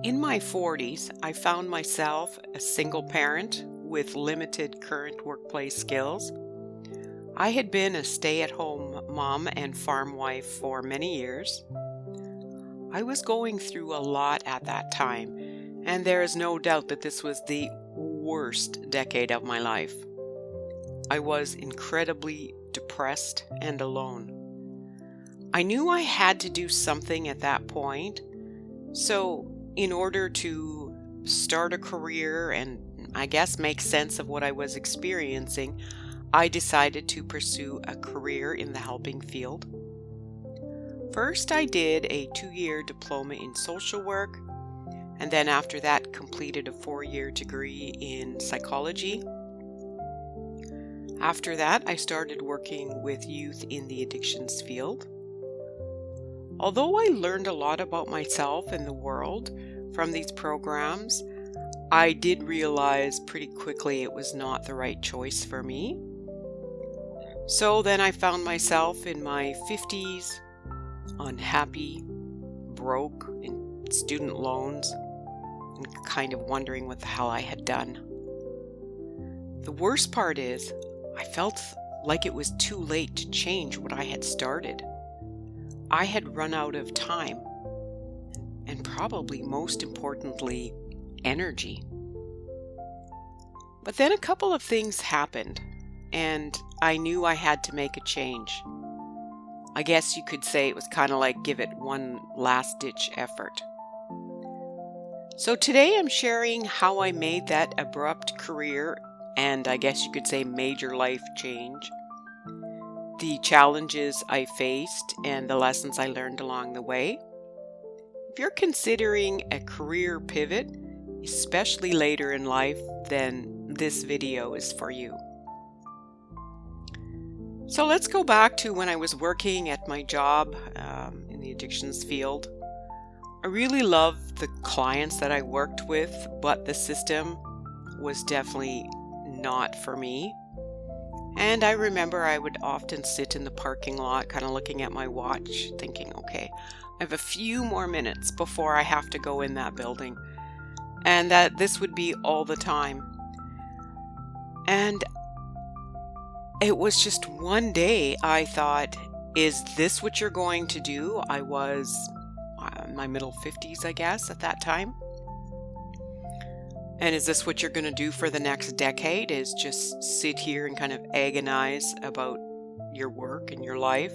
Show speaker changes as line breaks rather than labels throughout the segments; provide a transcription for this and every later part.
In my 40s, I found myself a single parent with limited current workplace skills. I had been a stay-at-home mom and farm wife for many years. I was going through a lot at that time, and there is no doubt that this was the worst decade of my life. I was incredibly depressed and alone. I knew I had to do something at that point, so in order to start a career and I guess make sense of what I was experiencing, I decided to pursue a career in the helping field. First, I did a 2-year diploma in social work, and then after that completed a 4-year degree in psychology. After that, I started working with youth in the addictions field. Although I learned a lot about myself and the world from these programs, I did realize pretty quickly it was not the right choice for me. So then I found myself in my 50s, unhappy, broke, in student loans, and kind of wondering what the hell I had done. The worst part is, I felt like it was too late to change what I had started. I had run out of time, and probably most importantly, energy. But then a couple of things happened, and I knew I had to make a change. I guess you could say it was kind of like give it one last-ditch effort. So today I'm sharing how I made that abrupt career and I guess you could say major life change, the challenges I faced, and the lessons I learned along the way. If you're considering a career pivot, especially later in life, then this video is for you. So let's go back to when I was working at my job in the addictions field. I really loved the clients that I worked with, but the system was definitely not for me. And I remember I would often sit in the parking lot kind of looking at my watch thinking, okay, I have a few more minutes before I have to go in that building. And that this would be all the time. And it was just one day I thought, is this what you're going to do? I was in my middle 50s, I guess, at that time. And is this what you're going to do for the next decade, is just sit here and kind of agonize about your work and your life?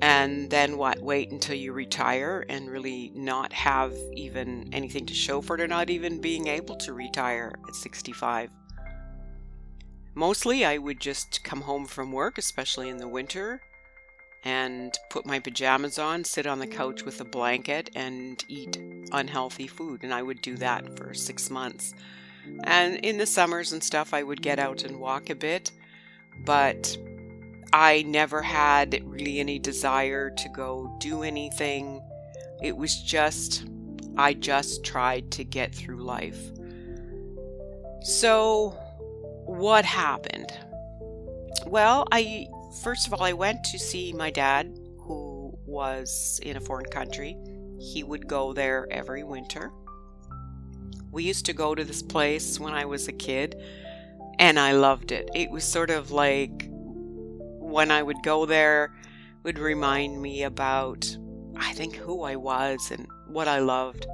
And then what? Wait until you retire and really not have even anything to show for it, or not even being able to retire at 65. Mostly I would just come home from work, especially in the winter, and put my pajamas on, sit on the couch with a blanket, and eat unhealthy food. And I would do that for 6 months. And in the summers and stuff, I would get out and walk a bit, but I never had really any desire to go do anything. It was just, I just tried to get through life. So what happened? Well, first of all, I went to see my dad, who was in a foreign country. He would go there every winter. We used to go to this place when I was a kid, and I loved it. It was sort of like when I would go there, would remind me about, I think, who I was and what I loved.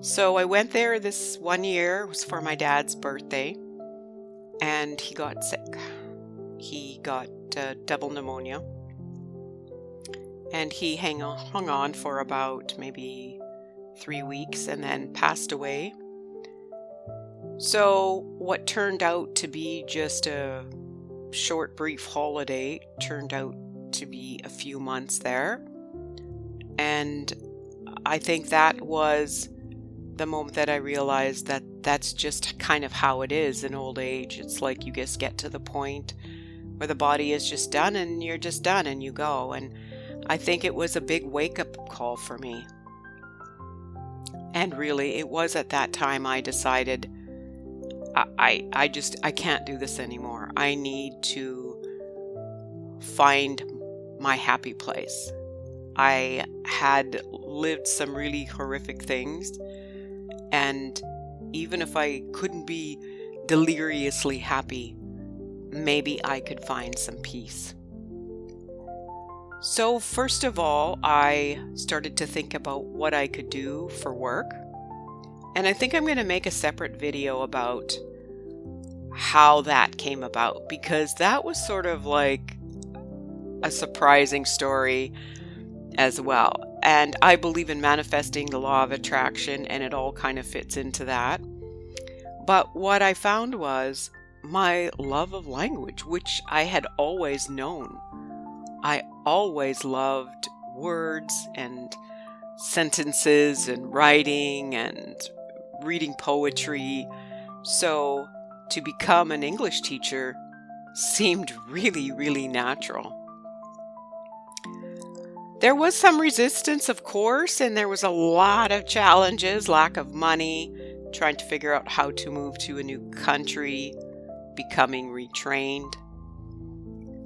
So I went there this one year. It was for my dad's birthday, and he got sick. He got double pneumonia, and he hung on for about maybe 3 weeks and then passed away. So what turned out to be just a short, brief holiday turned out to be a few months there. And I think that was the moment that I realized that that's just kind of how it is in old age. It's like you just get to the point where the body is just done and you're just done and you go. And I think it was a big wake-up call for me. And really, it was at that time I decided I can't do this anymore. I need to find my happy place. I had lived some really horrific things. And even if I couldn't be deliriously happy, maybe I could find some peace. So first of all, I started to think about what I could do for work. And I think I'm going to make a separate video about how that came about, because that was sort of like a surprising story as well. And I believe in manifesting the law of attraction, and it all kind of fits into that. But what I found was my love of language, which I had always known. I always loved words and sentences and writing and reading poetry. So to become an English teacher seemed really, really natural. There was some resistance, of course, and there was a lot of challenges, lack of money, trying to figure out how to move to a new country, becoming retrained.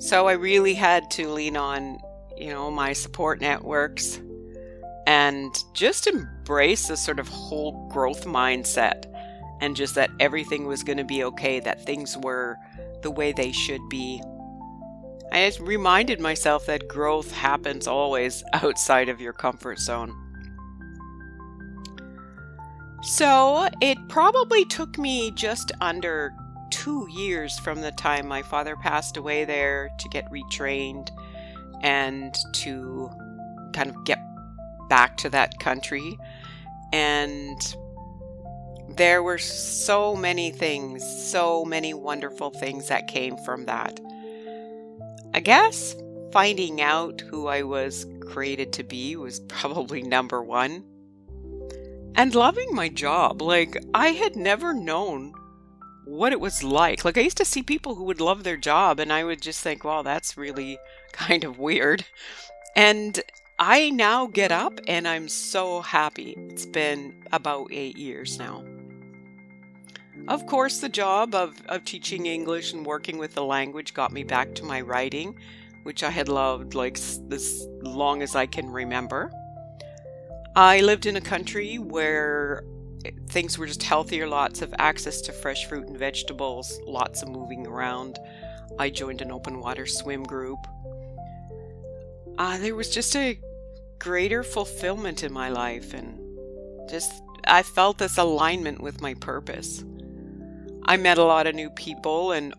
So I really had to lean on, my support networks and just embrace this sort of whole growth mindset, and just that everything was going to be okay, that things were the way they should be. I just reminded myself that growth happens always outside of your comfort zone. So it probably took me just under 2 years from the time my father passed away there to get retrained and to kind of get back to that country. And there were so many things, so many wonderful things that came from that. I guess finding out who I was created to be was probably number one. And loving my job. I had never known what it was like. I used to see people who would love their job, and I would just think, wow, that's really kind of weird. And I now get up and I'm so happy. It's been about 8 years now. Of course, the job of teaching English and working with the language got me back to my writing, which I had loved as long as I can remember. I lived in a country where things were just healthier, lots of access to fresh fruit and vegetables, lots of moving around. I joined an open water swim group. There was just a greater fulfillment in my life, and I felt this alignment with my purpose. I met a lot of new people, and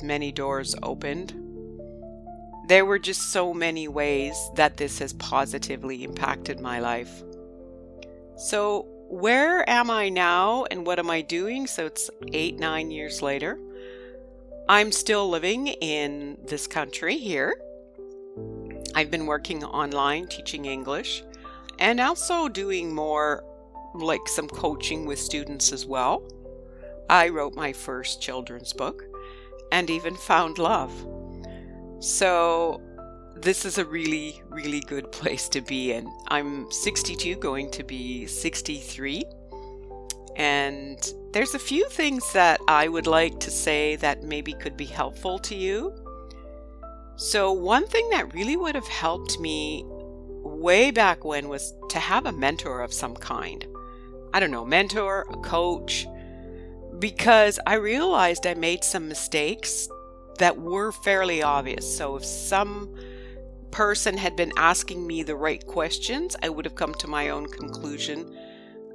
many doors opened. There were just so many ways that this has positively impacted my life. So where am I now and what am I doing? So it's 8-9 years later. I'm still living in this country here. I've been working online teaching English, and also doing more some coaching with students as well. I wrote my first children's book and even found love. So this is a really, really good place to be in. I'm 62, going to be 63. And there's a few things that I would like to say that maybe could be helpful to you. So one thing that really would have helped me way back when was to have a mentor of some kind. I don't know, mentor, a coach, because I realized I made some mistakes that were fairly obvious. So if some person had been asking me the right questions, I would have come to my own conclusion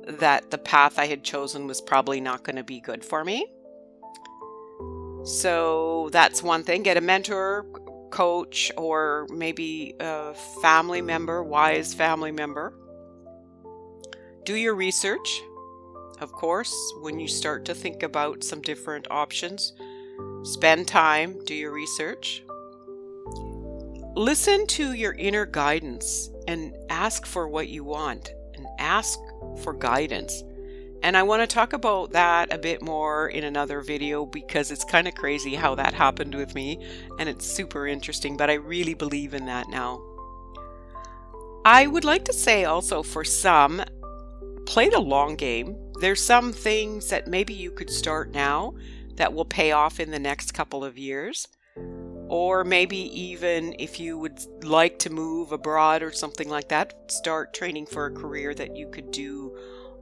that the path I had chosen was probably not going to be good for me. So that's one thing. Get a mentor, coach, or maybe a family member, wise family member. Do your research. Of course, when you start to think about some different options, spend time, do your research. Listen to your inner guidance and ask for what you want, and ask for guidance. And I want to talk about that a bit more in another video, because it's kind of crazy how that happened with me, and it's super interesting, but I really believe in that now. I would like to say also, for some, play the long game. There's some things that maybe you could start now that will pay off in the next couple of years. Or maybe even if you would like to move abroad or something like that, start training for a career that you could do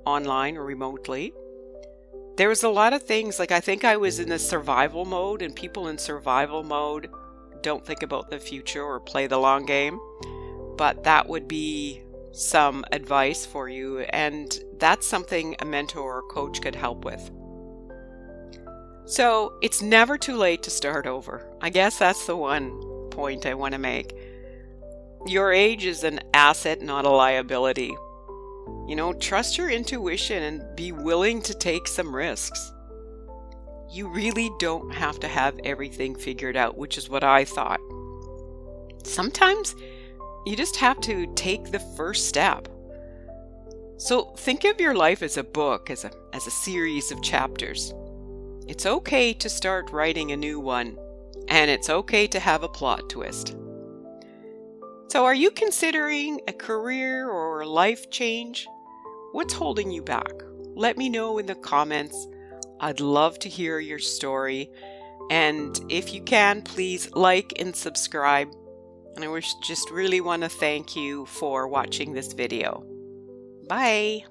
online or remotely. There was a lot of things, like I think I was in the survival mode, and people in survival mode don't think about the future or play the long game. But that would be some advice for you, and that's something a mentor or coach could help with. So it's never too late to start over. I guess that's the one point I want to make. Your age is an asset, not a liability. Trust your intuition and be willing to take some risks. You really don't have to have everything figured out, which is what I thought. Sometimes you just have to take the first step. So think of your life as a book, as a series of chapters. It's okay to start writing a new one, and it's okay to have a plot twist. So are you considering a career or life change? What's holding you back? Let me know in the comments. I'd love to hear your story. And if you can, please like and subscribe. And I just really want to thank you for watching this video. Bye.